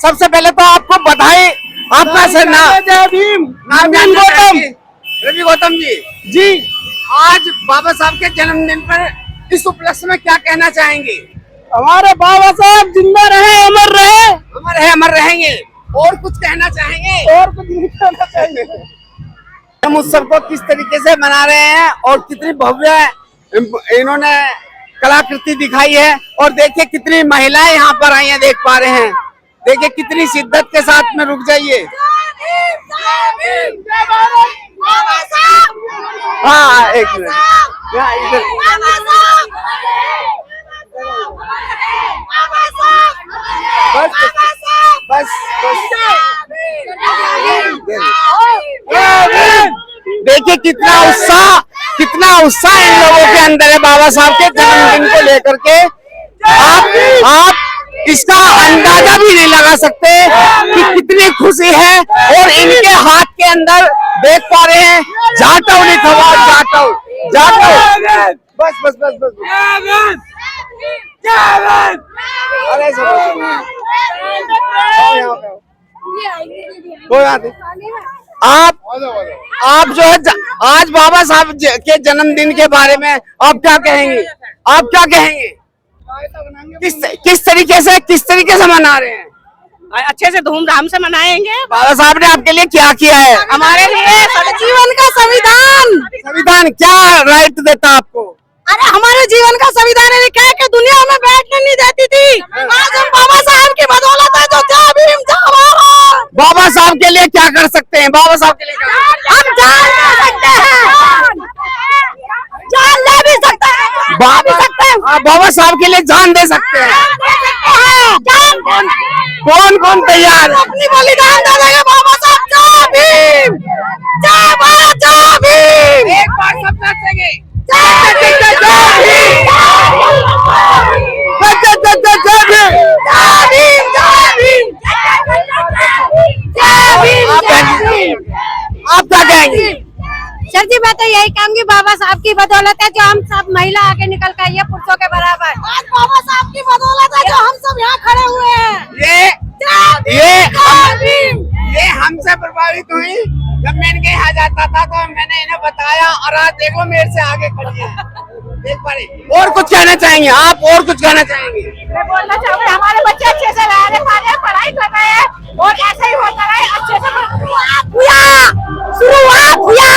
सबसे पहले तो आपको बधाई। आपका सर नाम? जय भीम। नाम गौतम। रवि गौतम जी। जी, आज बाबा साहब के जन्मदिन पर इस उपलक्ष्य में क्या कहना चाहेंगे? हमारे बाबा साहब जिंदा रहे, अमर रहे। अमर है, अमर रहेंगे। और कुछ कहना चाहेंगे? और कुछ नहीं कहना चाहिए। हम उत्सव को किस तरीके से मना रहे हैं और कितनी भव्य इन्होंने कलाकृति दिखाई है, और देखिए कितनी महिलाएं यहाँ पर आई हैं, देख पा रहे हैं। देखिए कितनी शिद्दत के साथ में। रुक जाइए। हाँ, एक मिनट। यहाँ इधर बस देखिए कितना उत्साह इन लोगों के अंदर है बाबा साहब के जन्मदिन को लेकर के। आप इसका अंदाजा भी नहीं लगा सकते कि कितनी खुशी है। और इनके हाथ के अंदर देख पा रहे हैं जाटव लिखा हुआ। जाटव। बस अरे आप जो है आज बाबा साहब के जन्मदिन के बारे में आप क्या कहेंगे? किस तरीके से मना रहे हैं? अच्छे से धूमधाम से मनाएंगे। बाबा साहब ने आपके लिए क्या किया है? हमारे लिए जीवन का संविधान क्या राइट देता आपको? अरे हमारे जीवन का संविधान ने लिखा है कि दुनिया में बैठने नहीं देती थी। आज हम बाबा साहब की बदौलत है जो जय भीम जय भारत। बाबा साहब के लिए क्या कर सकते हैं? बाबा साहब के लिए हम जान ले सकते हैं, जान ले भी सकते हैं, बाबा साहब के लिए जान दे सकते हैं। कौन तैयार है? अपनी बलिदान दे देंगे बाबा साहब। जय भीम जय भारत जय भीम। एक बार सब नाचेंगे। आप क्या कहेंगे? सर जी, मैं तो यही कहूँगी बाबा साहब की बदौलत है जो हम सब महिला आगे निकल कर आई है पुरुषों के बराबर। आज बाबा साहब की बदौलत है जो हम सब यहाँ खड़े हुए हैं। ये हमसे प्रभावित हुई। जब मैं इनके यहाँ जाता था तो मैंने इन्हें बताया, और आज देखो मेरे से आगे खड़ी है। देख पा रहे। और कुछ कहना चाहेंगे आप? और कुछ कहना चाहेंगे? मैं बोलना चाहूँगी हमारे बच्चे अच्छे से रह रहे, पढ़ाई कर रहे हैं और ऐसे ही होता रहे अच्छे से। शुरुआत हुआ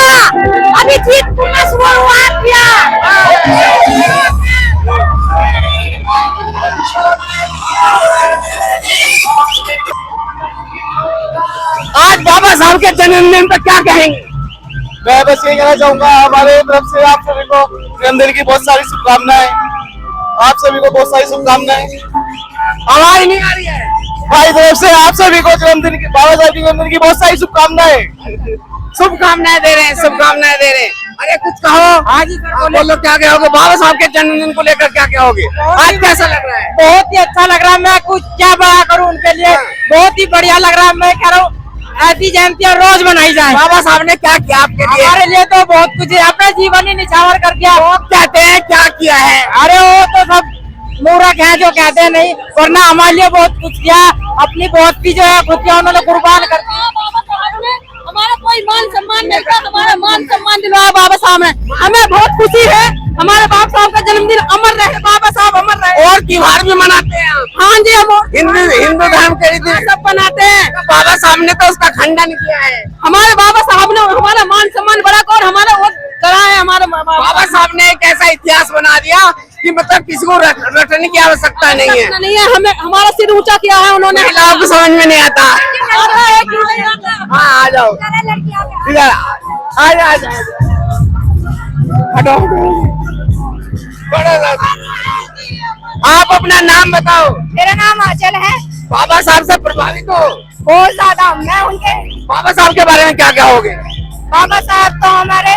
अभी जीत पूरा शुरुआत हुआ। आज बाबा साहब के जन्मदिन पर क्या कहेंगे? मैं बस ये कहना चाहूंगा, हमारे तरफ से आप सभी को जन्मदिन की बहुत सारी शुभकामनाएं। आप सभी को बहुत सारी शुभकामनाएं। आवाज नहीं आ रही है। हमारी तरफ से आप सभी को बाबा साहब के जन्मदिन की बहुत सारी शुभकामनाएं दे रहे हैं। अरे कुछ कहो। आज बोलो, क्या कहोगे बाबा साहब के जन्मदिन को लेकर? क्या कहोगे? आज कैसा लग रहा है? बहुत ही अच्छा लग रहा है। मैं कुछ क्या बड़ा करूं उनके लिए। बहुत ही बढ़िया लग रहा है। मैं कह रहा हूँ ऐसी जयंतियाँ रोज मनाई जाए। बाबा साहब ने क्या किया आपके लिए? हमारे लिए तो बहुत कुछ है। अपना जीवन ही निछावर कर दिया। वो कहते हैं क्या किया है? अरे वो तो सब मूर्ख है जो कहते हैं नहीं, वरना हमारे लिए बहुत कुछ किया। अपनी बहुत सी जो है खुशियाँ उन्होंने कुर्बान कर दी। हमारा कोई मान सम्मान नहीं था, हमारा मान सम्मान दिलवाया बाबा साहब ने। हमें बहुत खुशी है। हमारे बाबा साहब का जन्मदिन अमर रहे, बाबा साहब अमर रहे। और त्योहार भी मनाते हैं? हाँ जी, हम हिंदू धर्म के रीति सब बनाते हैं। बाबा साहब ने तो उसका खंडन किया है। हमारे बाबा साहब ने हमारा मान सम्मान बढ़ा कर हमारा वो करा है। हमारे बाबा साहब ने एक ऐसा इतिहास बना दिया कि मतलब किसी को रटने की आवश्यकता नहीं है। हमें हमारा सिर ऊंचा किया है उन्होंने। महिलाओं को समझ में नहीं आता। हाँ, आ जाओ इधर, आ जाओ। हटो। आप अपना नाम बताओ। मेरा नाम आंचल है। बाबा साहब से प्रभावित हो? बहुत ज्यादा। मैं उनके बाबा साहब के बारे में क्या कहोगे? बाबा साहब तो हमारे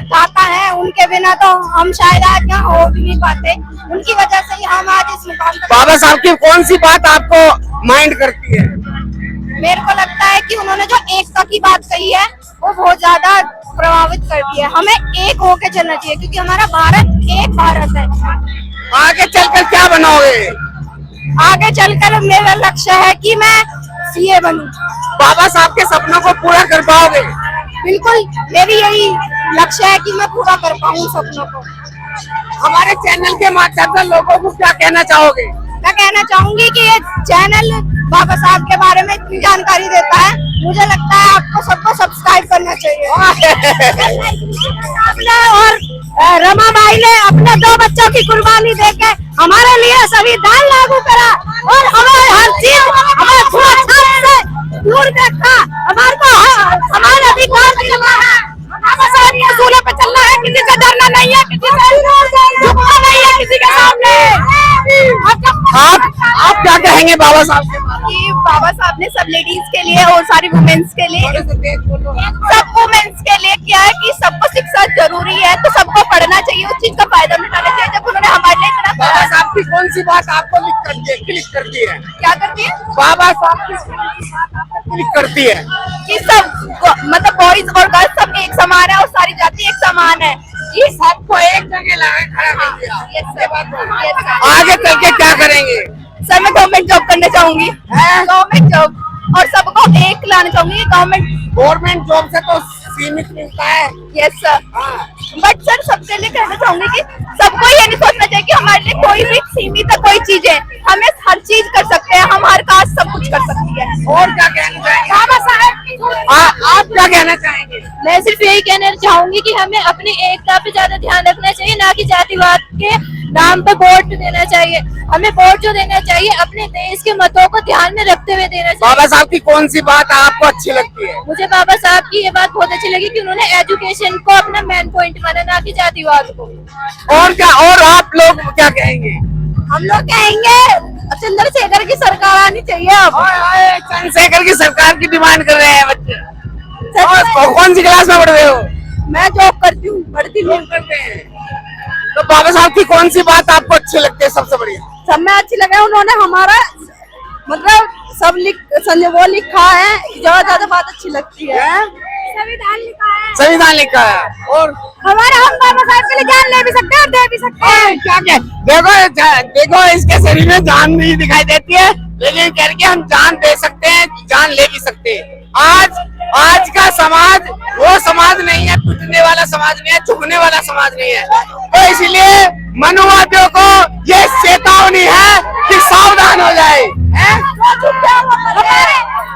दाता हैं, उनके बिना तो हम शायद आज यहाँ हो भी नहीं पाते। उनकी वजह से ही हम आज इस मुकाम पर। बाबा साहब की कौन सी बात आपको माइंड करती है? मेरे को लगता है कि उन्होंने जो एकता की बात कही है वो बहुत ज्यादा प्रभावित करती है। हमें एक होके चलना चाहिए क्योंकि हमारा भारत एक भारत है। आगे चलकर क्या बनोगे? आगे चलकर मेरा लक्ष्य है कि मैं सीए बनूं। बाबा साहब के सपनों को पूरा कर पाओगे? बिल्कुल, मेरी यही लक्ष्य है कि मैं पूरा कर पाऊं सपनों को। हमारे चैनल के माध्यम से लोगों को क्या कहना चाहोगे? मैं कहना चाहूंगी कि ये चैनल बाबा साहब के बारे में इतनी जानकारी देता है, मुझे लगता है आपको सबको सब्सक्राइब करना चाहिए। और रमाबाई ने अपने 2 बच्चों की कुर्बानी देके हमारे लिए संविधान लागू करा और हमें हर चीज हमें छूत-छात से दूर देखा, हमारे को हमारे अधिकार मिला है। बाबा साहब के असूलों पे चलना है, किसी से डरना नहीं है, किसी से झुकना नहीं है, किसी के सामने। आप क्या कहेंगे बाबा साहब के? कि बाबा साहब ने सब लेडीज के लिए और सारी वुमेन्स के लिए, सब वुमेन्स के लिए किया है कि सबको शिक्षा जरूरी है, तो सबको पढ़ना चाहिए, उस चीज का फायदा उठाना चाहिए। जब उन्होंने हमारे लिए इतना बाबा साहब की कौन सी बात आपको क्लिक करती है? क्या करती है बाबा साहब की कौन सी बात आपको क्लिक करती है? कि सब मतलब बॉयज और गर्ल्स सब एक समान है और सारी जाति एक समान है। ये सबको एक जगह लगा खड़ा कर दिया। Yes, sir. आगे चल के क्या करेंगे? सर मैं गवर्नमेंट जॉब करना चाहूंगी, गवर्नमेंट जॉब, और सबको एक लाना चाहूंगी। गवर्नमेंट जॉब से तो सीमित मिलता है। यस सर, बट सर सबके लिए कहना चाहूंगी कि सबको ये नहीं सोचना चाहिए कि हमारे लिए कोई भी सीमित है कोई चीज है, हमें हर चीज कर सकते हैं, हम हर काज सब कुछ कर सकती है। और क्या कहना चाहेंगे? बाबा साहब आप क्या कहना चाहेंगे? मैं सिर्फ यही कहना चाहूंगी कि हमें अपनी एकता पे ज्यादा ध्यान रखना चाहिए, ना कि जातिवाद के नाम पे वोट देना चाहिए। हमें वोट जो देना चाहिए अपने देश के मतों को ध्यान में रखते हुए देना चाहिए। बाबा साहब की कौन सी बात आपको अच्छी लगती है? मुझे बाबा साहब की ये बात बहुत अच्छी लगी कि उन्होंने एजुकेशन को अपना मेन पॉइंट माना, ना कि जातिवाद को। और क्या, और आप लोग क्या कहेंगे? हम लोग कहेंगे चंद्रशेखर की सरकार आनी चाहिए। अब चंद्रशेखर की सरकार की डिमांड कर रहे हैं बच्चे। और कौन सी क्लास में पढ़ रहे हो? मैं जॉब करती हूँ, पढ़ती हूँ। करते हैं। तो बाबा साहब की कौन सी बात आपको अच्छी लगती है सबसे बढ़िया? सब में अच्छी लगे, उन्होंने हमारा मतलब सब वो लिखा है, ज्यादा बात अच्छी लगती है। संविधान लिखा है, संविधान लिखा है। और हमारे हम बाबा साहब के लिए जान ले भी सकते हैं और दे भी सकते हैं। क्या क्या देखो इसके शरीर में जान नहीं दिखाई देती है, लेकिन करके हम जान दे सकते हैं, जान ले भी सकते हैं। आज का समाज वो समाज नहीं है, टूटने वाला समाज नहीं है, झुकने वाला समाज नहीं है। तो इसलिए मनुवादियों को ये चेतावनी है कि सावधान हो जाए।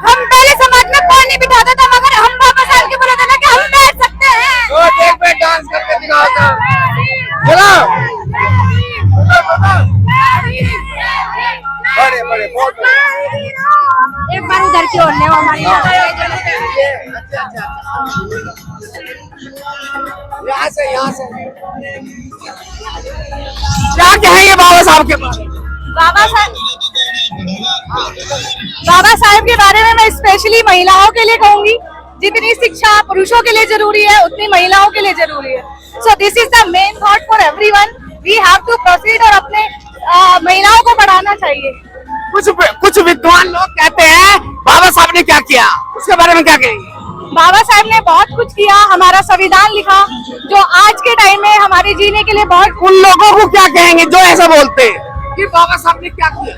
हम पहले समाज में कोई नहीं बिठाता था, मगर हम बाबा साहब के बोले थे ना कि हम बैठ सकते हैं। तो देख पे डांस करके दिखाओ तो। चलो बड़े बड़े बहुत एक बार उधर की ओर ले हमारी यहाँ से क्या कहेंगे बाबा साहब के बारे में? बाबा साहब के बारे में मैं स्पेशली महिलाओं के लिए कहूंगी, जितनी शिक्षा पुरुषों के लिए जरूरी है उतनी महिलाओं के लिए जरूरी है। So this is the main thought for everyone, we have to proceed और अपने महिलाओं को बढ़ाना चाहिए। कुछ विद्वान लोग कहते हैं बाबा साहब ने क्या किया, उसके बारे में क्या कहेंगे? बाबा साहब ने बहुत कुछ किया, हमारा संविधान लिखा जो आज के टाइम में हमारे जीने के लिए बहुत। उन लोगों को क्या कहेंगे जो ऐसा बोलते हैं कि बाबा साहब ने क्या किया?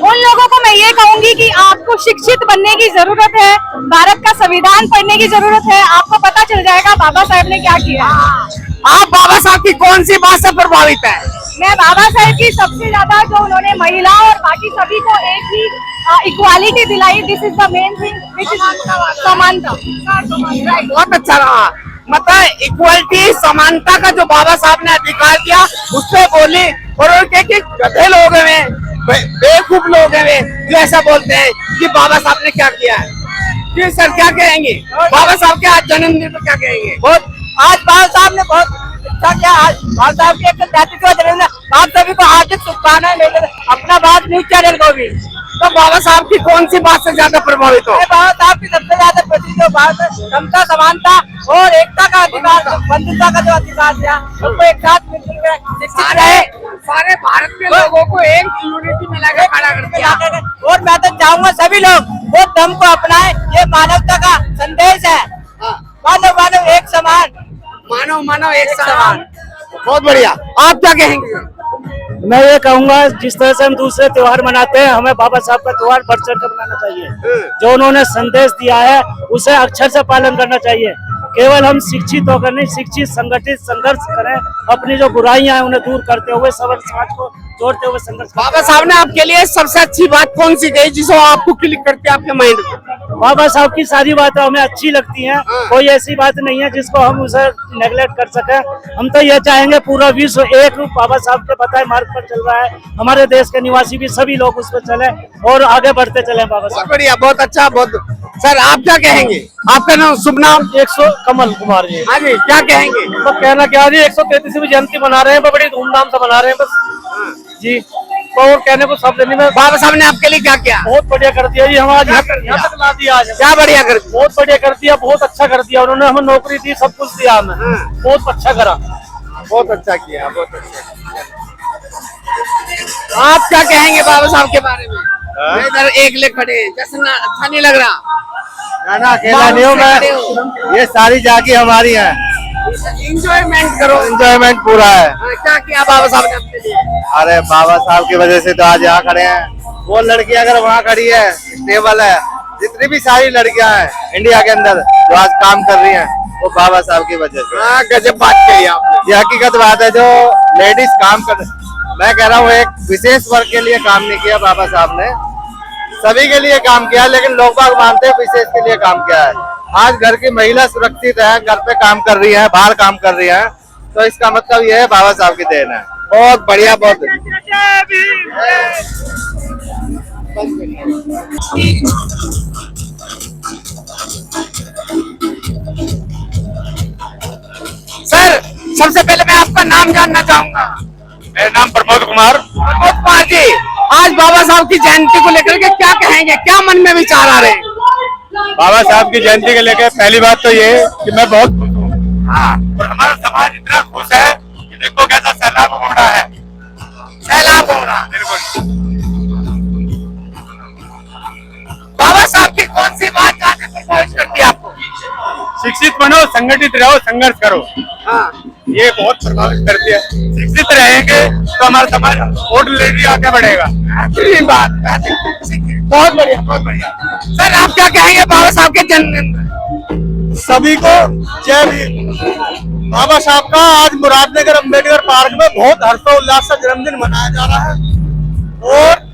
उन लोगों को मैं ये कहूंगी कि आपको शिक्षित बनने की जरूरत है, भारत का संविधान पढ़ने की जरूरत है, आपको पता चल जाएगा बाबा साहब ने क्या किया। आप बाबा साहब की कौन सी बात से प्रभावित है? मैं बाबा साहब की सबसे ज्यादा जो उन्होंने महिलाओं और बाकी सभी को एक ही इक्वालिटी दिलाई, this is the main thing, which is समानता। बहुत अच्छा रहा, मतलब इक्वालिटी समानता का जो बाबा साहब ने अधिकार दिया उससे बोले। और उनके गधे लोग हैं, बेवकूफ लोग हैं जो ऐसा बोलते हैं कि बाबा साहब ने क्या किया है। जी सर क्या कहेंगे बाबा साहब के आज जन्मदिन पर क्या कहेंगे? बहुत आज बाबा साहब ने बहुत अच्छा किया। आज बाबा साहब के 33वां जन्मदिन, आप सभी को हार्दिक शुभकामनाएं। अपना बात न्यूज चैनल को भी। तो बाबा साहब की कौन सी बात से ज्यादा प्रभावित हो? बाबा साहब की सबसे ज्यादा प्रसिद्ध बात है समता, समानता और एकता का अधिकार, बंधुता का जो अधिकार दिया, सबको एक साथ मिलकर शिक्षित रहे। सारे भारत के लोगों को एक यूनिटी में लगा खड़ा कर दिया। और मैं तो चाहूंगा सभी लोग वो दम को अपनाएं, ये मानवता का संदेश है। मानव मानव एक समान। मानव मानव एक समान। बहुत बढ़िया। आप क्या कहेंगे? मैं ये कहूंगा जिस तरह से हम दूसरे त्योहार मनाते हैं, हमें बाबा साहब का त्योहार बढ़ चढ़ कर मनाना चाहिए। जो उन्होंने संदेश दिया है उसे अक्षर से पालन करना चाहिए। केवल हम शिक्षित होकर नहीं, शिक्षित संगठित संघर्ष करें, अपनी जो बुराइयां हैं उन्हें दूर करते हुए सबल समाज को जोड़ते हुए संघर्ष। बाबा साहब ने आपके लिए सबसे अच्छी बात कौन सी कही जिसको आपको क्लिक करती है आपके माइंड में? बाबा साहब की सारी बातें हमें अच्छी लगती हैं। कोई ऐसी बात नहीं है जिसको हम उसे नेगलेक्ट कर सके। हम तो ये चाहेंगे पूरा विश्व एक बाबा साहब के बताए मार्ग पर चल रहा है। हमारे देश के निवासी भी सभी लोग उस पर चले और आगे बढ़ते चले। बाबा साहब बहुत बढ़िया, बहुत अच्छा, बहुत। सर आप क्या कहेंगे? आपका नाम, शुभ नाम? 100 कमल कुमार जी। हाँ जी, क्या कहेंगे? तो कहना क्या जी, 133वीं जयंती मना रहे हैं, बड़ी धूमधाम से मना रहे हैं बस जी। तो और कहने को शब्द नहीं। मैं बाबा साहब ने आपके लिए क्या किया? बहुत बढ़िया कर दिया जी, हम आज यहाँ तक ला दिया। आज क्या बढ़िया कर दिया? बहुत बढ़िया कर दिया, बहुत अच्छा कर दिया। उन्होंने हमें नौकरी दी, सब कुछ दिया हमें, बहुत अच्छा करा। बहुत अच्छा किया, बहुत अच्छा। आप क्या कहेंगे बाबा साहब के बारे में? इधर एक ले खड़े हैं, जैसे ना अच्छा नहीं लग रहा। ना अकेला नहीं हूँ मैं, ये सारी जाकी हमारी है। इंजॉयमेंट करो। एंजॉयमेंट पूरा है। क्या किया बाबा साहब ने अपने लिए? अरे बाबा साहब की वजह से तो आज यहाँ खड़े हैं। वो लड़की अगर वहाँ खड़ी है, स्टेबल है, जितनी भी सारी लड़कियां हैं इंडिया के अंदर जो आज काम कर रही हैं, वो बाबा साहब की वजह से। हाँ, गजब बात कही आपने। ये हकीकत बात है। जो लेडीज काम कर, मैं कह रहा हूँ एक विशेष वर्ग के लिए काम नहीं किया बाबा साहब ने, सभी के लिए काम किया। लेकिन लोग बाग मानते हैं विशेष के लिए काम किया है। आज घर की महिला सुरक्षित है, घर पे काम कर रही है, बाहर काम कर रही है, तो इसका मतलब ये है बाबा साहब की देन है। बहुत बढ़िया, बहुत। सर सबसे पहले मैं आपका नाम जानना चाहूंगा। मेरा नाम प्रमोद कुमार। प्रमोद कुमार जी, आज बाबा साहब की जयंती को लेकर के क्या कहेंगे? क्या मन में विचार आ रहे हैं? बाबा साहब की जयंती के लेकर पहली बात तो ये कि मैं बहुत खुश हूँ। हाँ, और हमारा समाज इतना खुश है कि देखो कैसा सैलाब हो रहा है। सैलाब हो रहा। बिल्कुल। बाबा साहब की कौन सी बात ज्यादा प्रभावित करती है आपको? शिक्षित बनो, संगठित रहो, संघर्ष करो। हाँ, ये बहुत प्रभावित करती है। शिक्षित रहेंगे तो हमारा समाज ऑर्डरली आगे बढ़ेगा। बेहतरीन बात, बहुत बढ़िया, बहुत बढ़िया। सर आप क्या कहेंगे बाबा साहब के जन्मदिन पर? सभी को जय भीम। बाबा साहब का आज मुरादनगर अम्बेडकर पार्क में बहुत हर्षोल्लास से जन्मदिन मनाया जा रहा है और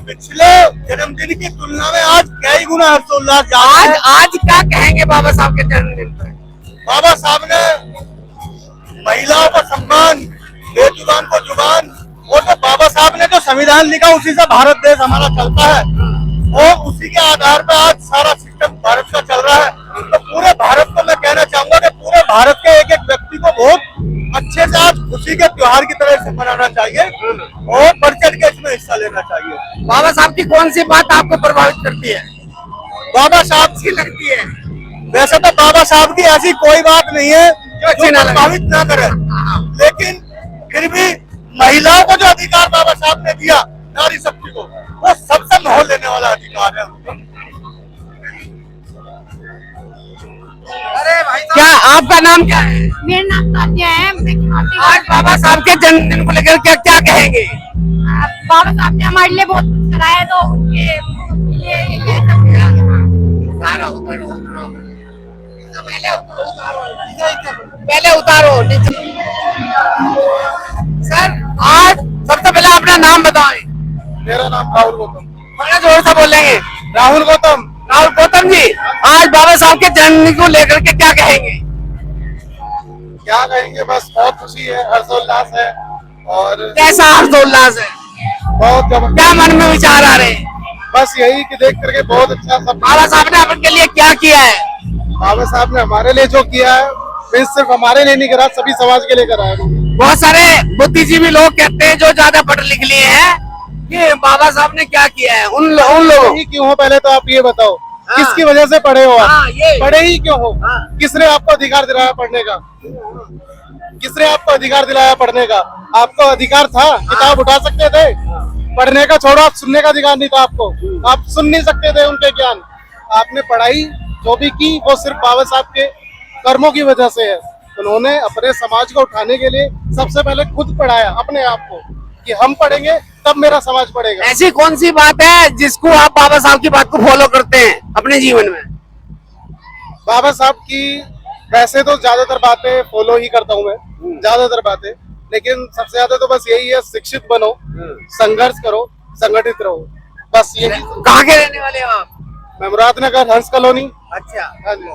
पिछले जन्मदिन की तुलना में आज कई गुना हर्षोल्लास ज्यादा है। आज क्या कहेंगे बाबा साहब के जन्मदिन पर? बाबा साहब ने महिलाओं को सम्मान, बेजुबान को जुबान, और तो बाबा साहब ने जो संविधान लिखा उसी से भारत देश हमारा चलता है और उसी के आधार पर आज सारा सिस्टम भारत का चल रहा है। तो पूरे भारत को मैं कहना चाहूंगा कि पूरे भारत के एक एक व्यक्ति को बहुत अच्छे से आज खुशी के त्योहार की तरह से मनाना चाहिए और बढ़ चढ़ के इसमें हिस्सा लेना चाहिए। बाबा साहब की कौन सी बात आपको प्रभावित करती है? बाबा साहब अच्छी लगती है? वैसे तो बाबा साहब की ऐसी कोई बात नहीं है जो अच्छी ना लगे। प्रभावित ना करे, लेकिन फिर भी महिलाओं को जो अधिकार बाबा साहब ने दिया, नारी शक्ति को, वो सबसे मोह लेने वाला अधिकार है। अरे भाई, क्या आपका नाम क्या है? मेरा नाम तान्या है। आज बाबा साहब के जन्मदिन को लेकर क्या क्या कहेंगे? बाबा साहब ने हमारे लिए बहुत कुछ कराया, तो उनके पहले उतारो नीचे। सर आज सबसे पहले अपना नाम बताएं। मेरा नाम राहुल गौतम। बड़ा जोर से बोलेंगे। राहुल गौतम। राहुल गौतम जी, आज बाबा साहब के जन्मदिन को लेकर के क्या कहेंगे? क्या कहेंगे, बस बहुत खुशी है, हर्षोल्लास है और कैसा हर्षोल्लास है? बहुत जबरदस्त। क्या मन में विचार आ रहे हैं? बस यही कि देख करके बहुत अच्छा सब। बाबा साहब ने आपके लिए क्या किया है? बाबा साहब ने हमारे लिए जो किया है, फिर सिर्फ हमारे लिए नहीं करा, सभी समाज के लिए करा है। बहुत सारे बुद्धिजीवी लोग कहते हैं जो ज्यादा पढ़ लिख लिए हैं कि बाबा साहब ने क्या किया है उन लोगों। ही क्यों हो, पहले तो आप ये बताओ, हाँ। किसकी वजह से पढ़े हो आप? हाँ, ये। पढ़े ही क्यों हो? हाँ। किसने आपको अधिकार दिलाया पढ़ने का? किसने आपको अधिकार दिलाया पढ़ने का? आपको अधिकार था, किताब उठा सकते थे, पढ़ने का छोड़ो, आप सुनने का अधिकार नहीं था आपको, आप सुन नहीं सकते थे उनके ज्ञान। आपने पढ़ाई जो भी की वो सिर्फ बाबा साहब के कर्मों की वजह से है। उन्होंने अपने समाज को उठाने के लिए सबसे पहले खुद पढ़ाया अपने आप को कि हम पढ़ेंगे तब मेरा समाज पढ़ेगा। ऐसी कौन सी बात है जिसको आप बाबा साहब की बात को फॉलो करते हैं अपने जीवन में? बाबा साहब की वैसे तो ज्यादातर बातें फॉलो ही करता हूँ मैं, ज्यादातर बातें, लेकिन सबसे ज्यादा तो बस यही है, शिक्षित बनो, संघर्ष करो, संगठित रहो, बस यही। कहाँ के रहने वाले हो आप? मैं मुरादनगर हंस कॉलोनी। अच्छा, हाँ जी।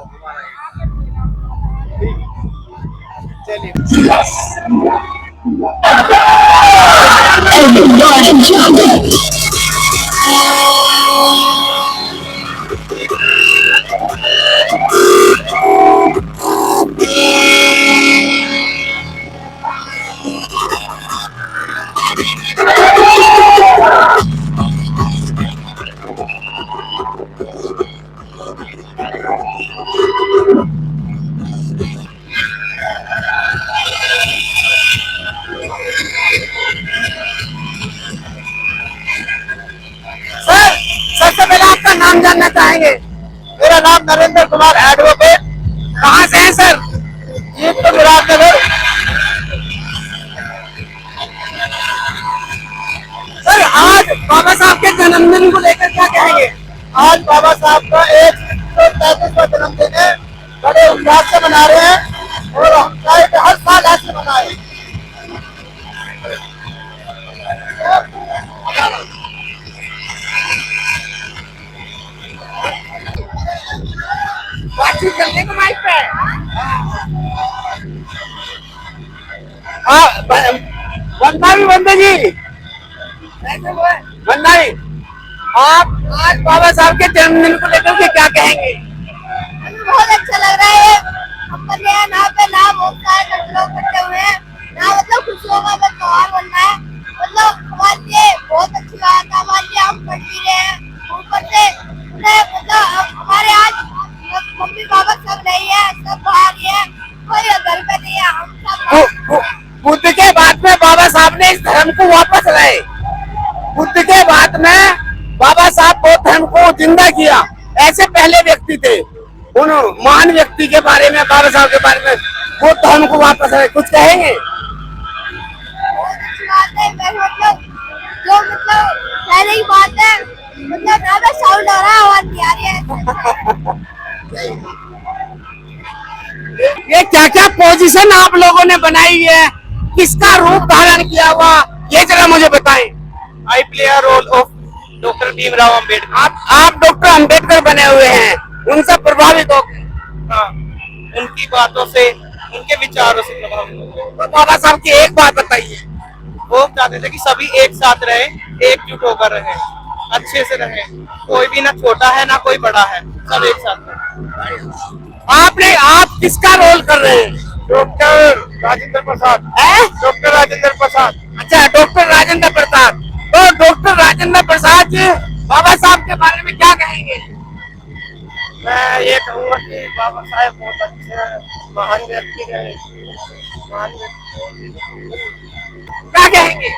सर सबसे पहले आपका नाम जानना चाहेंगे? मेरा नाम नरेंद्र कुमार एडवोकेट। कहाँ से है सर? ये तो मुरादनगर। सर आज बाबा साहब के जन्मदिन को लेकर क्या कहेंगे? आज बाबा साहब का 133वां जन्मदिन है, बड़े उल्लास से मना रहे हैं और हम चाहे कि हर साल ऐसे मनाएं। बातचीत करने को माइक पे। वंदना भी वंदे जी, वंदना जी, आप आज बाबा साहब के जन्मदिन को लेकर के क्या कहेंगे? बहुत अच्छा लग रहा है। अपन यहाँ ना पे ना बहुत सारे लोग इकट्ठे हुए हैं, ना मतलब खुशियों का त्योहार बन रहा है। मतलब हमारे लिए बहुत अच्छी बात है, हमारे लिए हम पढ़ भी रहे हैं। ऊपर से मतलब हमारे आज मम्मी पापा सब नहीं है, सब बाहर ही है, कोई घर पे नहीं है, हम सब बुद्ध के बाद में बाबा साहब ने इस धर्म को वापस लाए। बुद्ध के बाद में बाबा साहब बौद्ध धर्म को जिंदा किया। ऐसे पहले व्यक्ति थे, उन महान व्यक्ति के बारे में, बाबा साहब के बारे में, बौद्ध धर्म को वापस लाए। कुछ कहेंगे? बहुत अच्छी बात है। मैं मतलब जो मतलब पहले की बात है, मतलब ज्यादा साउंड हो रहा है, आवाज नहीं आ रही है। ये क्या क्या पोजीशन आप लोगों ने बनाई है, किसका रूप धारण किया हुआ, ये जरा मुझे बताएं। I play a role of doctor Bhimrao Ambedkar. आप डॉक्टर अम्बेडकर बने हुए हैं, उनसे प्रभावित हो गए। हाँ, उनकी बातों से, उनके विचारों से प्रभावित हो गए। तो बाबा साहब की एक बात बताइए। वो चाहते थे कि सभी एक साथ रहे, एकजुट होकर रहे, अच्छे से रहे, कोई भी ना छोटा है ना कोई बड़ा है, सब एक साथ रहे। आप किसका रोल कर रहे हैं? डॉक्टर राजेंद्र प्रसाद। डॉक्टर राजेंद्र प्रसाद। अच्छा, डॉक्टर राजेंद्र प्रसाद। तो डॉक्टर राजेंद्र प्रसाद जी बाबा साहब के बारे में क्या कहेंगे? मैं ये कहूँगा कि बाबा साहेब बहुत अच्छे महान व्यक्ति रहे, महान व्यक्ति। क्या कहेंगे?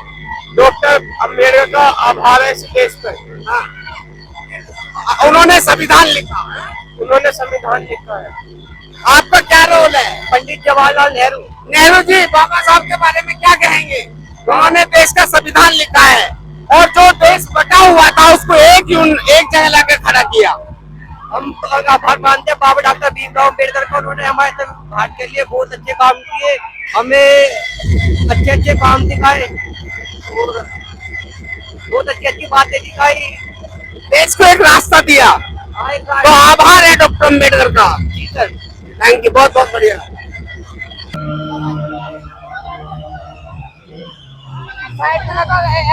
डॉक्टर अम्बेडकर का आभार है इस देश पर। उन्होंने संविधान लिखा, उन्होंने संविधान लिखा है। आपका क्या रोल है? पंडित जवाहरलाल नेहरू। नेहरू जी बाबा साहब के बारे में क्या कहेंगे? उन्होंने देश का संविधान लिखा है और जो देश बटा हुआ था उसको एक जगह लाकर खड़ा किया। हम आभार मानते हैं बाबा डॉक्टर भीमराव अम्बेडकर को। उन्होंने हमारे भारत के लिए बहुत अच्छे काम किए, हमें अच्छे अच्छे काम दिखाए और बहुत अच्छी अच्छी बातें दिखाई, देश को एक रास्ता दिया। तो आभार है डॉक्टर अम्बेडकर का। जी सर, थैंक यू, बहुत बहुत बढ़िया।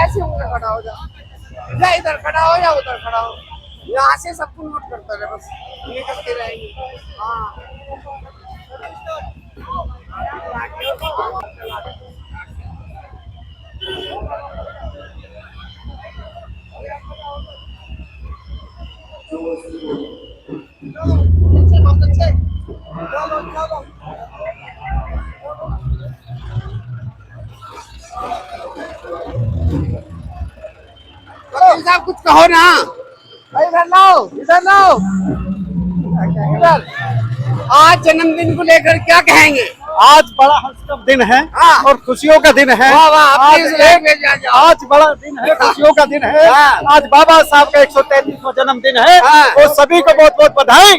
ऐसे खड़ा हो जाओ, या इधर खड़ा हो या उधर खड़ा हो, यहाँ से सबको नोट करता रहे, बस ये करते रहेंगे। हाँ, साहब कुछ कहो ना। इधर लाओ, इधर लाओ, इधर। आज जन्मदिन को लेकर क्या कहेंगे? आज बड़ा हर्ष का दिन है हाँ। और खुशियों का दिन है। वाह वाह, आज अपनी इस लैंग्वेज आ जाओ। आज बड़ा दिन है, खुशियों का दिन है। हाँ। आज बाबा साहब का 133वां जन्मदिन है हाँ। और सभी को बहुत बहुत बधाई।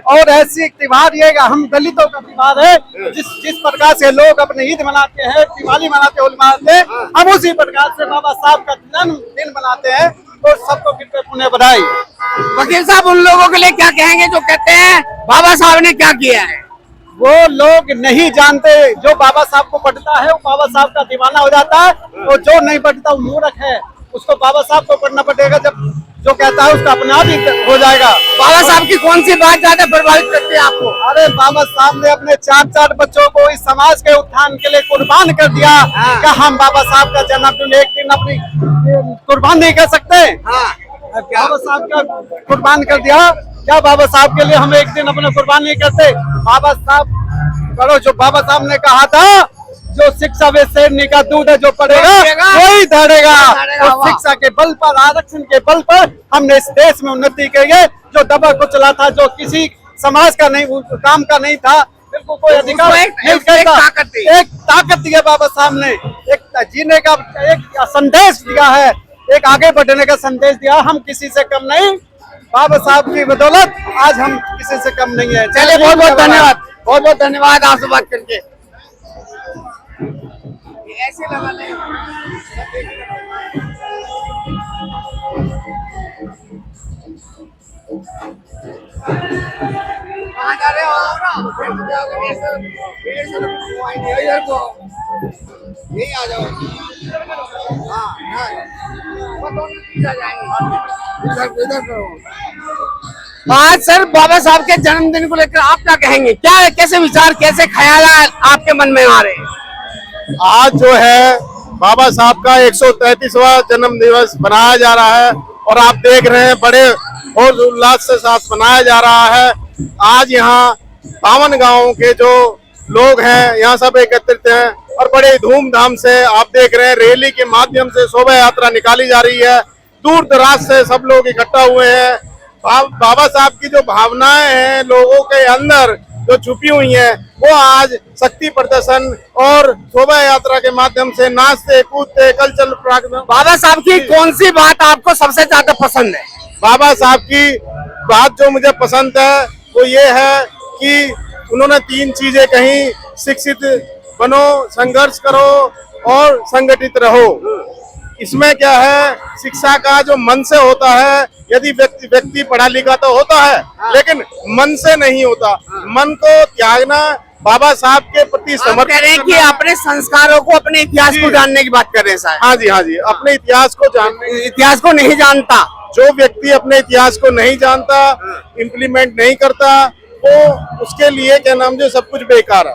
और ऐसी एक त्योहार ये हम दलितों का त्योहार है, जिस प्रकार से लोग अपने ईद मनाते हैं, दिवाली मनाते, होली मनाते हैं, हम उसी प्रकार से बाबा साहब का जन्मदिन मनाते हैं। तो सबको फिर से पुण्य बधाई। वकील साहब, उन लोगों के लिए क्या कहेंगे जो कहते हैं बाबा साहब ने क्या किया है? वो लोग नहीं जानते, जो बाबा साहब को पढ़ता है वो बाबा साहब का दीवाना हो जाता है, और जो नहीं पढ़ता वो मूर्ख है। उसको बाबा साहब को पढ़ना पड़ेगा, जब जो कहता है उसका अपने आप ही हो जाएगा। बाबा साहब की कौन सी बात ज्यादा प्रभावित करती है आपको? अरे बाबा साहब ने अपने 4 बच्चों को इस समाज के उत्थान के लिए कुर्बान कर दिया। क्या हम बाबा साहब का जन्मदिन एक दिन अपनी कुर्बान नहीं कर सकते? बाबा साहब का कुर्बान कर दिया, क्या बाबा साहब के लिए हम एक दिन अपना कुर्बान नहीं करते? बाबा साहब करो, जो बाबा साहब ने कहा था, जो शिक्षा वे शेरनी का दूध है, जो पढ़ेगा वही धड़ेगा। और शिक्षा के बल पर, आरक्षण के बल पर हमने इस देश में उन्नति की है। जो दबा कुचला था, जो किसी समाज का नहीं, काम का नहीं था, बिल्कुल कोई अधिकार एक ताकत दी है बाबा साहब ने। एक जीने का एक संदेश दिया है, एक आगे बढ़ने का संदेश दिया। हम किसी से कम नहीं, बाबा साहब की बदौलत आज हम किसी से कम नहीं है। चलिए, बहुत बहुत धन्यवाद, बहुत बहुत धन्यवाद आपसे बात करके। ऐसे लगा नहीं। कहाँ जा रहे हो? इधर को यही आ जाओ। हाँ, इधर करो। आज सर, बाबा साहब के जन्मदिन को लेकर आप क्या कहेंगे? क्या, कैसे विचार, कैसे ख्याल आपके मन में आ रहे हैं? आज जो है बाबा साहब का 133वां जन्म दिवस मनाया जा रहा है, और आप देख रहे हैं बड़े और उल्लास से साथ मनाया जा रहा है। आज यहाँ 52 गांवों के जो लोग हैं यहाँ सब एकत्रित हैं, और बड़े धूमधाम से आप देख रहे हैं रैली के माध्यम से शोभा यात्रा निकाली जा रही है। दूर दराज से सब लोग इकट्ठा हुए हैं। बाबा साहब की जो भावनाएं हैं लोगों के अंदर जो छुपी हुई हैं, वो आज शक्ति प्रदर्शन और शोभा यात्रा के माध्यम से नाचते कूदते कल्चरल प्रोग्राम। बाबा साहब की कौन सी बात आपको सबसे ज्यादा पसंद है? बाबा साहब की बात जो मुझे पसंद है वो ये है कि उन्होंने 3 चीजें कही: शिक्षित बनो, संघर्ष करो और संगठित रहो। इसमें क्या है, शिक्षा का जो मन से होता है, यदि व्यक्ति पढ़ा लिखा तो होता है, लेकिन मन से नहीं होता। मन को त्यागना, बाबा साहब के प्रति समर्पण कह रहे हैं कि अपने संस्कारों को, अपने इतिहास को जानने की बात कर रहे हैं साहब। हाँ जी, हाँ जी, अपने इतिहास को जानने। इतिहास को नहीं जानता जो व्यक्ति अपने इतिहास को नहीं जानता, इम्प्लीमेंट नहीं करता, वो उसके लिए क्या नाम, जो सब कुछ बेकार है।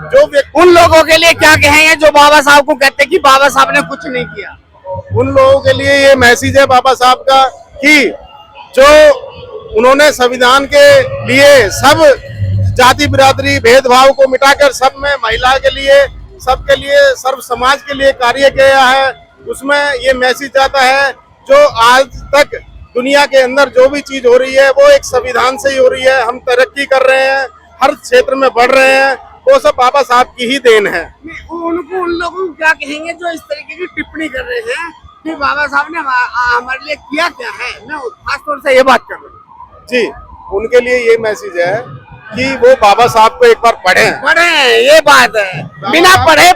जो व्यक्ति, उन लोगों के लिए क्या कहेंगे जो बाबा साहब को कहते हैं कि बाबा साहब ने कुछ नहीं किया? उन लोगों के लिए ये मैसेज है बाबा साहब का कि जो उन्होंने संविधान के लिए सब जाति बिरादरी भेदभाव को मिटाकर सब में महिला के लिए, सबके लिए, सर्व समाज के लिए कार्य किया है। उसमें ये मैसेज आता है, जो आज तक दुनिया के अंदर जो भी चीज हो रही है वो एक संविधान से ही हो रही है। हम तरक्की कर रहे हैं, हर क्षेत्र में बढ़ रहे हैं, वो सब बाबा साहब की ही देन है। उनको, उन लोगों को क्या कहेंगे जो इस तरीके की टिप्पणी कर रहे हैं कि बाबा साहब ने हमारे लिए किया क्या है? मैं खास तौर से ये बात कर रहा हूँ जी, उनके लिए ये मैसेज है कि वो बाबा साहब को एक बार पढ़े, ये बात है। बिना पढ़े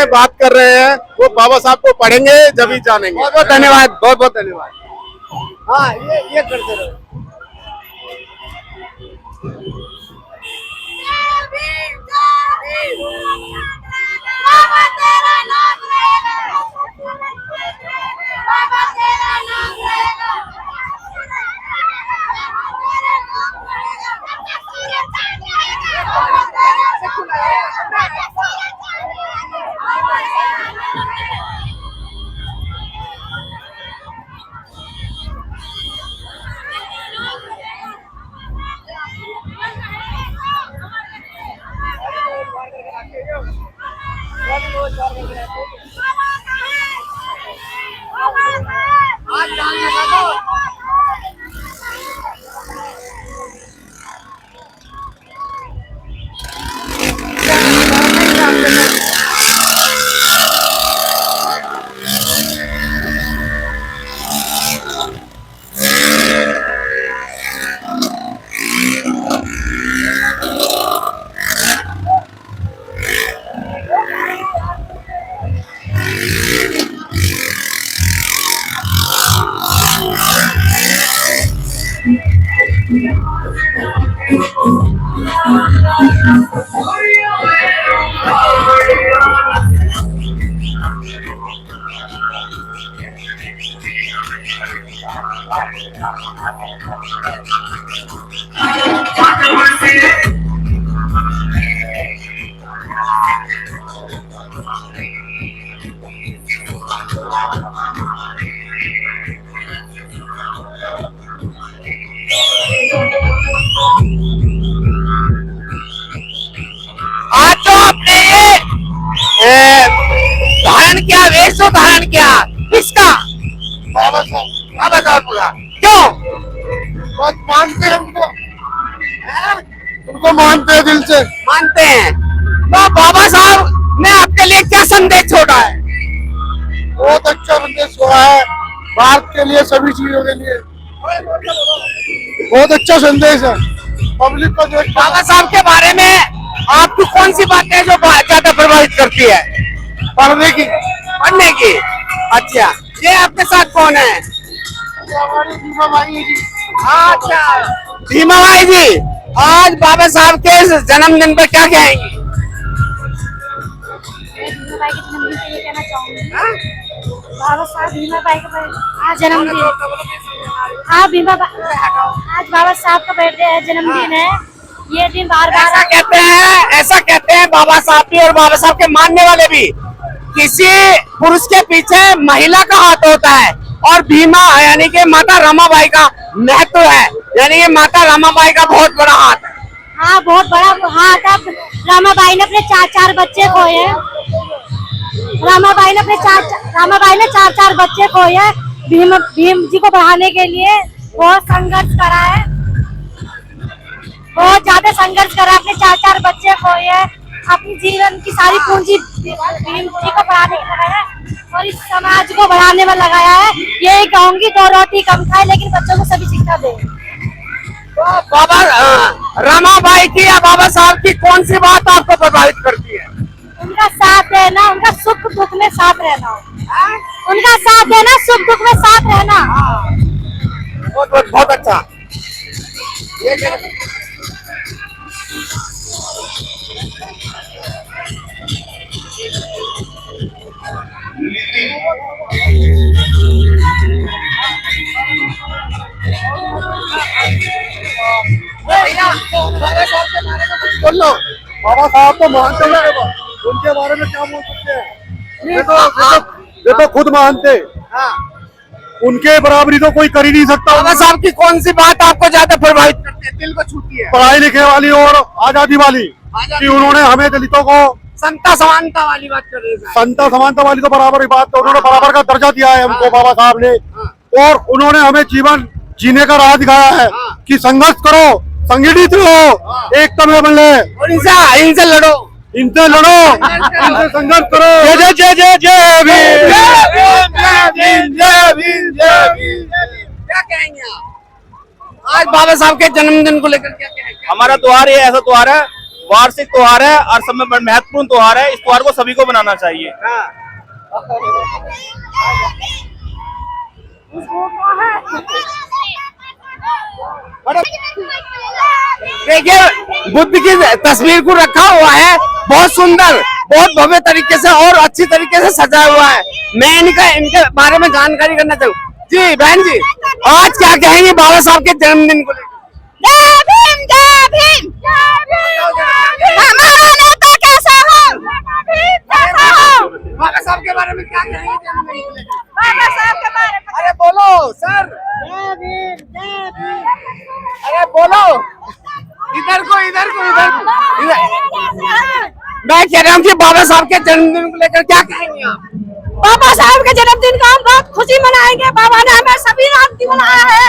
बात कर रहे हैं, वो बाबा साहब को पढ़ेंगे जब ही जानेंगे। बहुत बहुत धन्यवाद, बहुत बहुत धन्यवाद। हाँ, ये करते रहो। बाबा तेरा नाम लेगा, बाबा तेरा नाम लेगा, रोज आज जो आपने ये धारण किया, वेश जो धारण किया, किसका? बाबा साहब बाबा साहब का। क्यों? बहुत मानते हैं उनको, उनको मानते हैं दिल से। मानते हैं। तो बाबा साहब ने आपके लिए क्या संदेश छोड़ा है? बहुत अच्छा संदेश हुआ है भारत के लिए, सभी चीजों के लिए बहुत अच्छा संदेश है। पब्लिक को देख बाबा साहब के बारे में आपकी कौन सी बातें हैं जो ज्यादा प्रभावित करती है? पढ़ने की। पढ़ने की। अच्छा, ये आपके साथ कौन है? हमारी बीमा मांगी जी। अच्छा, भीमा भाई जी, आज बाबा साहब के जन्मदिन पर क्या कहेंगे? भीमा बाई के जन्मदिन पे ये कहना चाहूंगी, बाबा साहब भीमा बाई का आज जन्मदिन, हाँ आज बाबा साहब का बर्थडे है, जन्मदिन है। ये दिन बार बार ऐसा कहते हैं बाबा साहब भी और बाबा साहब के मानने वाले भी, किसी पुरुष के पीछे महिला का हाथ होता है और भीमा यानी कि माता रमाबाई का महत्व है, यानी कि माता रमाबाई का बहुत बड़ा हाथ है। हाँ, बहुत बड़ा हाथ है। रमाबाई ने अपने चार बच्चे खोए। रमाबाई ने चार बच्चे खोए। भीम जी को बढ़ाने के लिए बहुत संघर्ष करा है, बहुत ज्यादा संघर्ष करा, अपने चार बच्चे खोए, अपनी जीवन की सारी पूंजी भीम जी को बढ़ाने में लगाया है और इस समाज को बढ़ाने में लगाया है। यही कहूंगी, 2 रोटी कम खाए लेकिन बच्चों को सभी शिक्षा दे। तो बाबा रमाबाई की या बाबा साहब की कौन सी बात आपको प्रभावित करती है? उनका साथ देना, उनका सुख दुख में साथ रहना, उनका साथ देना, सुख दुख में साथ रहना। बहुत अच्छा। बोल लो, बाबा साहब तो मानते हैं, उनके बारे में क्या बोल सकते हैं? ये तो खुद मानते, उनके बराबरी तो कोई कर ही नहीं सकता। बाबा साहब की कौन सी बात आपको ज्यादा प्रभावित करती है, दिल को छूती है? पढ़ाई लिखे वाली और आजादी वाली, कि उन्होंने हमें दलितों को समता समानता वाली बात कर रहे हैं। समता समानता वाली तो बराबर की बात, तो उन्होंने बराबर का दर्जा दिया है हमको बाबा साहब ने, और उन्होंने हमें जीवन जीने का राह दिखाया है कि संघर्ष करो, संगठित रहो, एकता में बन ले, और इनसे लड़ो, इनसे संघर्ष करो। जय जय जय जय भीम, जय भीम, जय भीम। क्या कहेंगे आप आज बाबा साहब के जन्मदिन को लेकर? क्या कहेंगे? हमारा त्योहार ये ऐसा त्योहार है, वार्षिक त्योहार है और सब में महत्वपूर्ण त्योहार है। इस त्योहार को सभी को मनाना चाहिए। देखिए, बुद्ध की तस्वीर को रखा हुआ है, बहुत सुंदर, बहुत भव्य तरीके से और अच्छी तरीके से सजाया हुआ है। मैं इनके बारे में जानकारी करना चाहूँ। जी बहन जी, आज क्या कहेंगे बाबा साहब के जन्मदिन को लेकर? जय भीम, जय भीम, हमारा नेता कैसा हो, बाबा साहब के बारे में क्या कहेंगे जन्मदिन को लेकर? बाबा साहब के बारे में अरे बोलो सर, जय भीम, जय भीम। अरे बोलो, इधर को इधर। मैं कह रहा हूँ कि बाबा साहब के जन्मदिन को लेकर क्या कहेंगे आप? बाबा साहब के जन्मदिन का हम बहुत खुशी मनाएंगे। बाबा ने हमें सभी रात बुलाया है,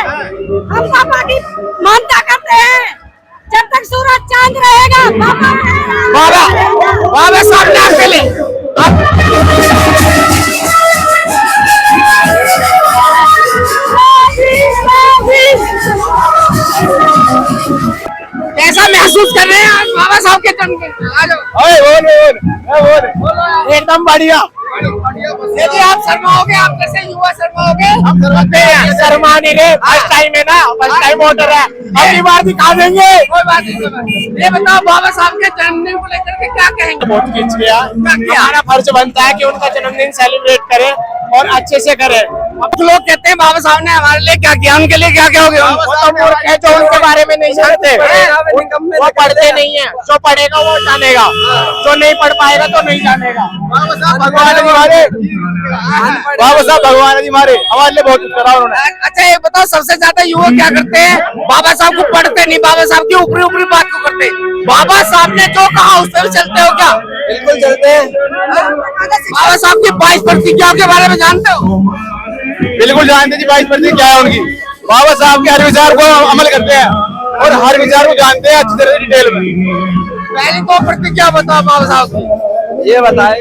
हम पापा की मानता करते हैं। जब तक सूरज चांद रहेगा बाबा साहब ने आपके लिए कैसा महसूस कर रहे हैं आज बाबा साहब के जन्मदिन? आ जाओ। एकदम बढ़िया। यदि आप शर्माओगे, आप कैसे युवा शर्माओगे? हम शर्माते हैं, शर्मा नहीं रहे, फर्स्ट टाइम है ना, फर्स्ट टाइम वोटर है, अगली बार दिखा देंगे। कोई बात नहीं, कोई बात नहीं। ये बताओ बाबा साहब के जन्मदिन को लेकर के क्या कहेंगे? बहुत खींच लिया, हमारा फर्ज बनता है कि उनका जन्मदिन सेलिब्रेट करें और अच्छे से करें। अब लोग कहते हैं बाबा साहब ने हमारे लिए क्या किया, उनके लिए क्या क्या हो गया? वो तो मूर्ख है जो उनके बारे में नहीं जानते, वो पढ़ते नहीं है। जो पढ़ेगा वो जानेगा, जो नहीं पढ़ पाएगा तो नहीं जानेगा। बाबा साहब भगवान है जी हमारे, बाबा साहब भगवान है जी हमारे, हमारे लिए बहुत कुछ करा उन्होंने। अच्छा ये बताओ, सबसे ज्यादा युवक क्या करते हैं? बाबा साहब को पढ़ते नहीं, बाबा साहब की ऊपरी ऊपरी बात को करते। बाबा साहब ने जो कहा उस पर चलते हो क्या? बिल्कुल चलते हैं, बाबा साहब की 22 प्रतिज्ञाओं के बारे में जानते हो? बिल्कुल जानते जी 22 प्रतिज्ञा क्या है उनकी। बाबा साहब के हर विचार को अमल करते हैं और हर विचार को जानते हैं अच्छी तरह डिटेल में। पहली 2 प्रतिज्ञा बताओ बाबा साहब की। ये बताए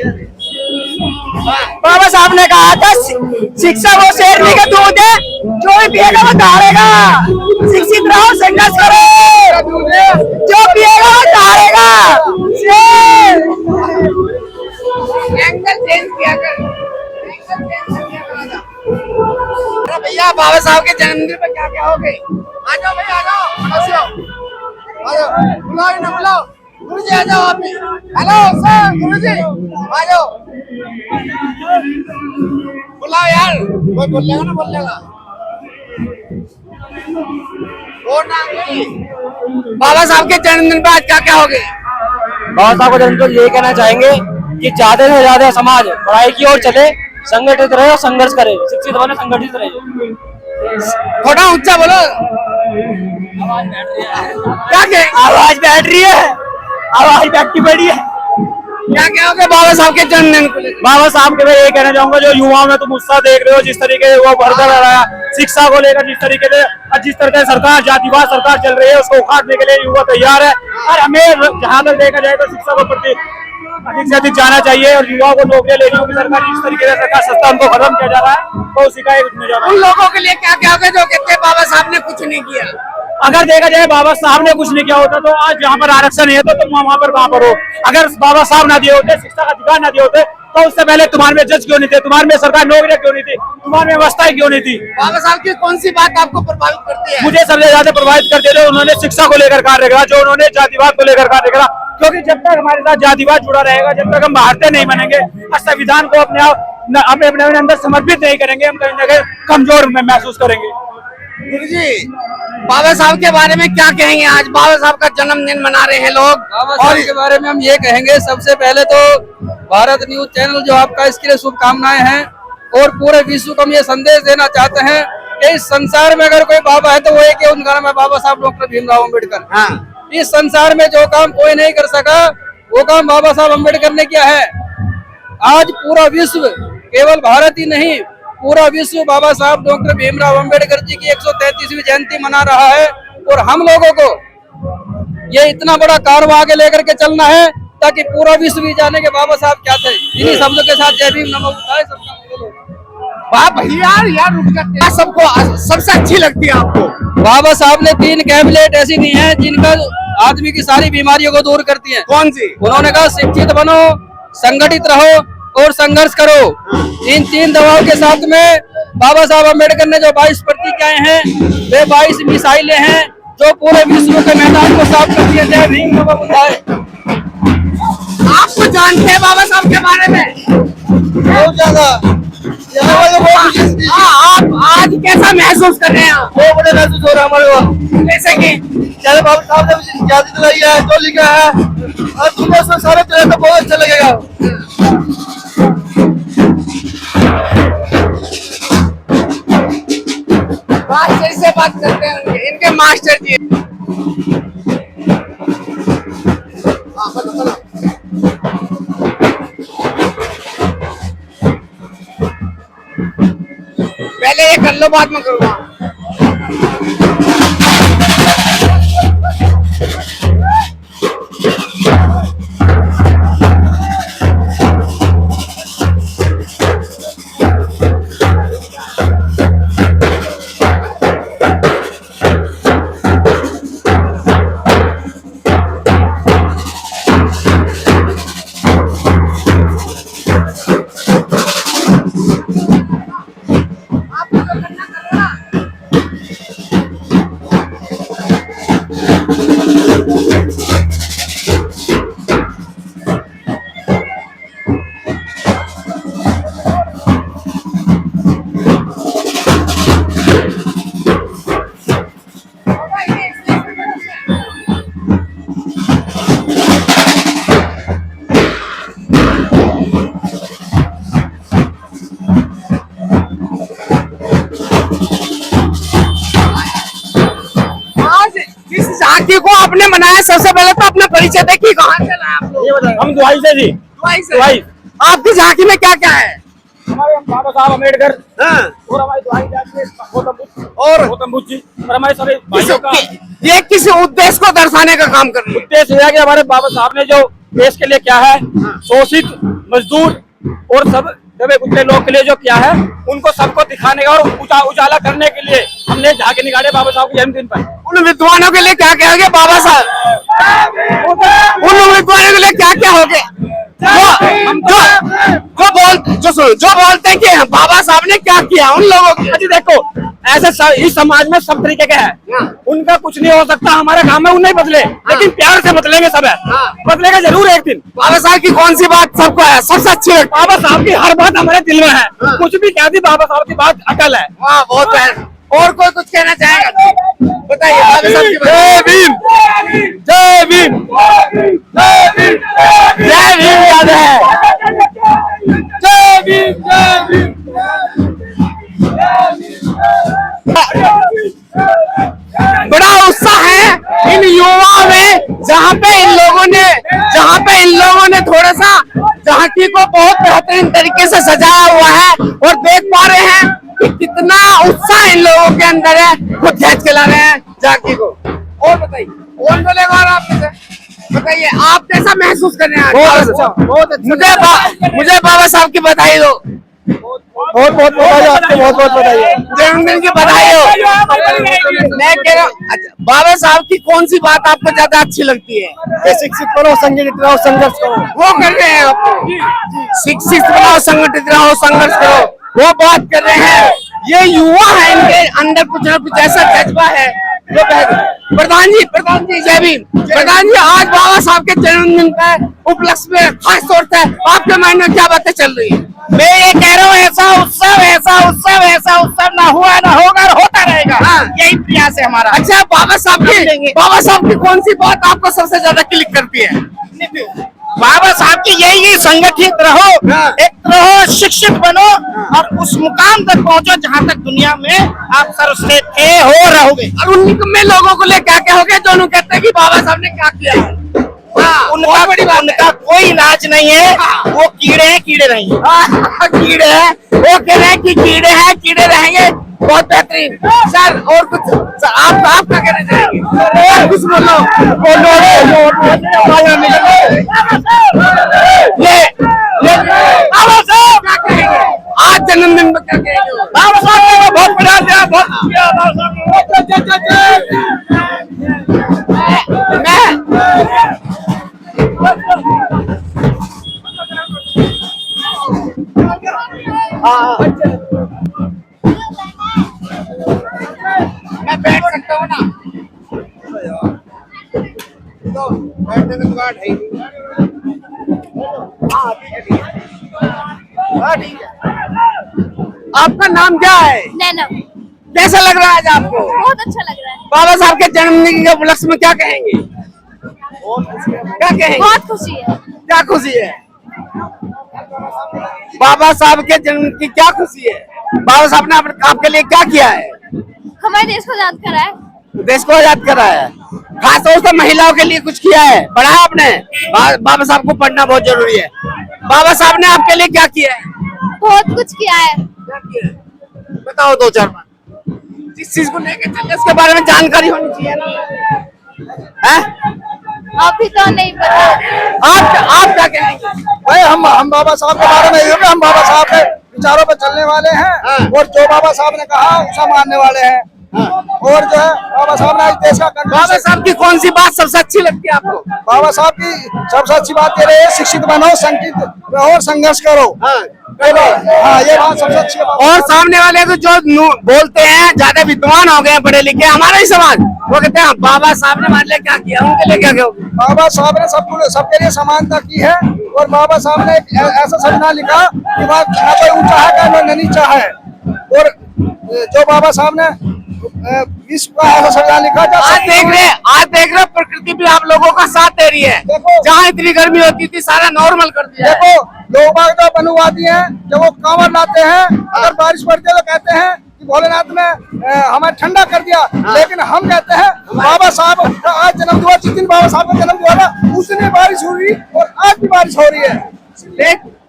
बाबा साहब ने कहा था शिक्षा वो शेरनी का दूध है, जो भी पिएगा वो दहाड़ेगा। शिक्षित रहो, संघर्ष करो, जो पिएगा वो दहाड़ेगा। एंगल चेंज किया कर, एंगल चेंज किया कर। अरे भैया बाबा साहब के जन्मदिन पर क्या क्या हो गई? आ जाओ भैया, आ जाओ, पड़ोसियों आ जाओ, बुलाओ इन्हें, बुलाओ। गुरुजी आ जाओ आप भी। हेलो सर, गुरुजी आ जाओ, बुलाओ यार, कोई बोलेगा ना, बोलेगा और ना। बाबा साहब के जन्मदिन पर आज क्या क्या हो गई? बाबा साहब को जन्मदिन यही कहना चाहेंगे कि ज्यादा से ज्यादा समाज पढ़ाई की ओर चले, संगठित रहे और संघर्ष करे, शिक्षित बने, संगठित रहे। थोड़ा ऊंचा बोलो। क्या कहें? आवाज बैठ रही है, आवाज बैठती बड़ी है। क्या कहोगे बाबा साहब के जन्मदिन को लेकर? बाबा साहब के मैं ये कहना चाहूंगा, जो युवाओं में तुम उत्साह देख रहे हो, जिस तरीके से वो बढ़ता रहा है, शिक्षा को लेकर जिस तरीके से सरकार जातिवाद सरकार चल रही है, उसको उखाड़ने के लिए युवा तैयार है। और हमें जहां तक देखा जाए तो शिक्षा को प्रति अधिक से अधिक जाना चाहिए और युवाओं को नौकरियां लेनी होगी। सरकार जिस तरीके से सरकार सस्ता उनको खत्म किया जा रहा है, तो उसी का एक नतीजा उन लोगों के लिए क्या क्या होगा जो कहते हैं बाबा साहब ने कुछ नहीं किया? अगर देखा जाए बाबा साहब ने कुछ नहीं किया होता तो आज जहाँ पर आरक्षण है तो तुम वहां पर कहां पर हो। अगर बाबा साहब ना दिए होते, शिक्षा का अधिकार ना दिए होते, तो उससे पहले तुम्हारे में जज क्यों नहीं थे, तुम्हारे में सरकार नौकरियां क्यों नहीं थी, तुम्हारे में व्यवस्थाएं क्यों नहीं थी? बाबा साहब की कौन सी बात आपको प्रभावित करती है? मुझे सबसे ज्यादा प्रभावित करते थे उन्होंने शिक्षा को लेकर कार्य करा, जो उन्होंने जातिवाद को लेकर कार्य करा। क्योंकि जब तक हमारे साथ जातिवाद जुड़ा रहेगा, जब तक हम भारतीय नहीं बनेंगे और संविधान को अपने अंदर समर्पित नहीं करेंगे, हम कहीं ना कहीं कमजोर महसूस करेंगे। गुरुजी बाबा साहब के बारे में क्या कहेंगे? आज बाबा साहब का जन्मदिन मना रहे हैं लोग। बाबा साहब के बारे में हम ये कहेंगे, सबसे पहले तो भारत न्यूज चैनल जो आपका, इसके लिए शुभकामनाएं हैं और पूरे विश्व को हम ये संदेश देना चाहते हैं कि इस संसार में अगर कोई बाबा है तो वो एक ही, उनका नाम है बाबा साहब डॉक्टर भीमराव अम्बेडकर। हाँ। इस संसार में जो काम कोई नहीं कर सका वो काम बाबा साहब अम्बेडकर ने किया है। आज पूरा विश्व, केवल भारत ही नहीं, पूरा विश्व बाबा साहब डॉक्टर भीमराव अम्बेडकर जी की 133वीं जयंती मना रहा है। और हम लोगों को ये इतना बड़ा कारवा आगे लेकर के चलना है ताकि पूरा विश्व भी जाने के बाबा साहब क्या थे। इन्हीं शब्दों के साथ जय भीम नमो बुद्धाय सबका। वाह भैया, यार रुक जाते हैं। सबको सबसे अच्छी लगती है आपको? बाबा साहब ने 3 कैबिनेट ऐसी दी हैं जिनका आदमी की सारी बीमारियों को दूर करती हैं। कौन सी? उन्होंने कहा शिक्षित बनो, संगठित रहो और संघर्ष करो। इन 3 दवाओं के साथ में बाबा साहब अम्बेडकर ने जो 22 प्रतिज्ञाएं हैं, वे 22 मिसाइलें हैं जो पूरे विश्व के मैदान को साफ करती है। जय भीम नमो बुद्धाय। आपको जानते हैं बाबा साहब के बारे में? बहुत ज्यादा। आप आज कैसा महसूस कर रहे हैं? बहुत बड़े महसूस हो रहा है हमारे को। जैसे कि जैसे बाबा साहब ने याद दिलाई है, जो लिखा है, और तुम्हें से सारे चले तो बहुत अच्छा लगेगा। मास्टर से बात करते हैं, इनके मास्टर जी। पहले ये कर लो, बाद में करूँगा। झांकी को आपने बनाया, सबसे पहले तो अपना परिचय देखिए, कहाँ से लाए आप लोग? हम दुआई से जी, दुआई से। दुआई। आपकी झांकी में क्या क्या है? हमारे बाबा साहब अम्बेडकर हाँ। और हमारी दुआई जाती है गौतम बुद्ध जी और हमारे सभी किस- भाइयों का ये किसी उद्देश्य को दर्शाने का काम कर रही है। उद्देश्य है कि हमारे बाबा साहब ने जो देश के लिए क्या है, शोषित मजदूर और सब दबे कुचले लोग के लिए जो किया है, उनको सबको दिखाने का और उजाला करने के लिए हमने झांकी निकाले बाबा साहब के जन्मदिन पर। उन विद्वानों के लिए क्या क्या हो गया बाबा साहब? उन विद्वानों के लिए क्या क्या हो गया? जो बोलते हैं कि बाबा साहब ने क्या किया उन लोगों के? जी देखो, ऐसे इस समाज में सब तरीके के हैं, उनका कुछ नहीं हो सकता, हमारे गांव में उन नहीं बदले, लेकिन प्यार से बदलेंगे सब है, बदलेगा जरूर एक दिन। बाबा साहब की कौन सी बात सबको है सबसे अच्छी लगती? बाबा साहब की हर बात हमारे दिल में है, कुछ भी कह दी बाबा साहब की बात अटल है। वाह, बहुत है। और कोई कुछ कहना चाहेगा? बताइए बाबा साहब की। जय भीम, जय भीम, जय भीम, जय भीम याद है। जय भीम, जय भीम। बड़ा उत्साह है इन युवाओं में, जहाँ पे इन लोगों ने थोड़ा सा झांकी को बहुत बेहतरीन तरीके से सजाया हुआ है और देख पा रहे हैं कि कितना उत्साह इन लोगों के अंदर है, वो खींच के ला रहे हैं झांकी को। और बताइए, और बोलेगा और आप बताइए, आप कैसा महसूस कर रहे हैं? बहुत अच्छा। मुझे बाबा साहब की बधाई दो। बहुत बहुत बधाई आपको, बहुत बहुत बधाई। जन्मदिन की बधाई हो। मैं कह रहा हूँ, अच्छा, बाबा साहब की कौन सी बात आपको ज्यादा अच्छी लगती है? शिक्षित करो, संगठित रहो, संघर्ष करो। वो कर रहे हैं आप, शिक्षित बनाओ, संगठित रहो, संघर्ष करो, वो बात कर रहे हैं। ये युवा है, इनके अंदर कुछ न कुछ ऐसा जज्बा है जो प्रधान जी जय भीम। प्रधान जी, आज बाबा साहब के जन्मदिन का उपलक्ष्य में खास तौर से आपके माइंड में क्या बातें चल रही है? मैं ये कह रहा हूँ, ऐसा उत्सव ना हुआ ना होगा और होता रहेगा। हाँ। यही प्रयास है हमारा। अच्छा, बाबा साहब की कौन सी बात आपको सबसे ज्यादा क्लिक करती है? बाबा साहब की यही संगठित रहो, एक रहो, शिक्षित बनो और उस मुकाम तक पहुंचो जहां तक दुनिया में आप सर्वश्रेष्ठ थे हो रहोगे। और उन निकम्मे लोगों को ले क्या क्या हो गया जो उन्हें कहते हैं कि बाबा साहब ने क्या किया है? उनका कोई इलाज नहीं है, वो कीड़े हैं, कीड़े रहेंगे। कीड़े हैं, वो कह रहे हैं कि कीड़े हैं, कीड़े रहेंगे। बहुत बेहतरीन सर। और कुछ सर, आप क्या कहना चाहेंगे? और कुछ बोलो। बाबा साहब क्या कहेंगे आज जन्मदिन में? क्या कहेंगे बाबा साहब ने बहुत बढ़िया दिया, बहुत शुक्रिया बाबा मैं बैठ सकता हूँ ना? तो बैठने में दुकान है ही नहीं। हाँ, ठीक है। आपका नाम क्या है? नैना, कैसा लग रहा है आज आपको? बहुत अच्छा लग रहा है। बाबा साहब के जन्मदिन के उपलक्ष्य में क्या कहेंगे? क्या कहेंगे? बहुत खुशी है। क्या खुशी है? बाबा साहब के जन्म की क्या खुशी है? बाबा साहब ने आपके लिए क्या किया है? हमारे देश को आजाद करा है। देश को आजाद करा है। खास तौर से महिलाओं के लिए कुछ किया है, पढ़ा है आपने? बाबा साहब को पढ़ना बहुत जरूरी है। बाबा साहब ने आपके लिए क्या किया है? बहुत कुछ किया है। क्या किया है? बताओ दो चार बात। जिस चीज को लेकर चल उसके बारे में जानकारी होनी चाहिए ना। है? अभी तो नहीं पता। आप क्या कहेंगे? भाई हम बाबा साहब के बारे में ये कि हम बाबा साहब के विचारों पर चलने वाले हैं और जो बाबा साहब ने कहा उसे मानने वाले हैं। और जो है बाबा साहब ने आज देश का बाबा साहब की कौन सी बात सबसे अच्छी लगती है आपको? बाबा साहब की सबसे अच्छी बात ये रही है, शिक्षित बनो, संगठित रहो और संघर्ष करो। हाँ, ये बात सबसे अच्छी है। और सामने वाले तो जो बोलते हैं ज्यादा विद्वान हो गए, पढ़े लिखे, हमारा ही समाज, वो कहते हैं बाबा साहब ने हमारे लिए क्या किया, उनके लिए क्या किया? बाबा साहब ने सबके लिए समानता की है और बाबा साहब ने एक ऐसा संविधान लिखा कि ना कोई ऊंचा है ना नीचा है। और जो बाबा साहब ने विश्व का ऐसा संविधान लिखा, आज देख रहे प्रकृति भी आप लोगों का साथ दे रही है। जहाँ इतनी गर्मी होती थी सारा नॉर्मल कर दिया। देखो लोग बाग जो बनुवादी हैं, जब वो कांवर लाते हैं, अगर बारिश पड़ती है तो कहते हैं कि भोलेनाथ ने हमें ठंडा कर दिया, लेकिन हम कहते हैं बाबा साहब का आज जन्म हुआ, जिस दिन बाबा साहब का जन्म हुआ था उस दिन बारिश हुई और आज भी बारिश हो रही है।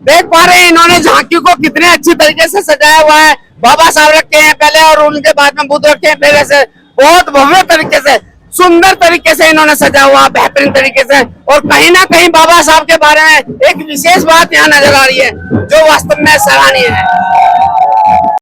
देख पा रहे हैं इन्होंने झांकी को कितने अच्छी तरीके से सजाया हुआ है। बाबा साहब रखे हैं पहले और उनके बाद में बुद्ध रखे हैं फिर ऐसे बहुत भव्य तरीके से सुंदर तरीके से इन्होंने सजा हुआ बेहतरीन तरीके से। और कहीं ना कहीं बाबा साहब के बारे में एक विशेष बात यहाँ नजर आ रही है जो वास्तव में सराहनीय है।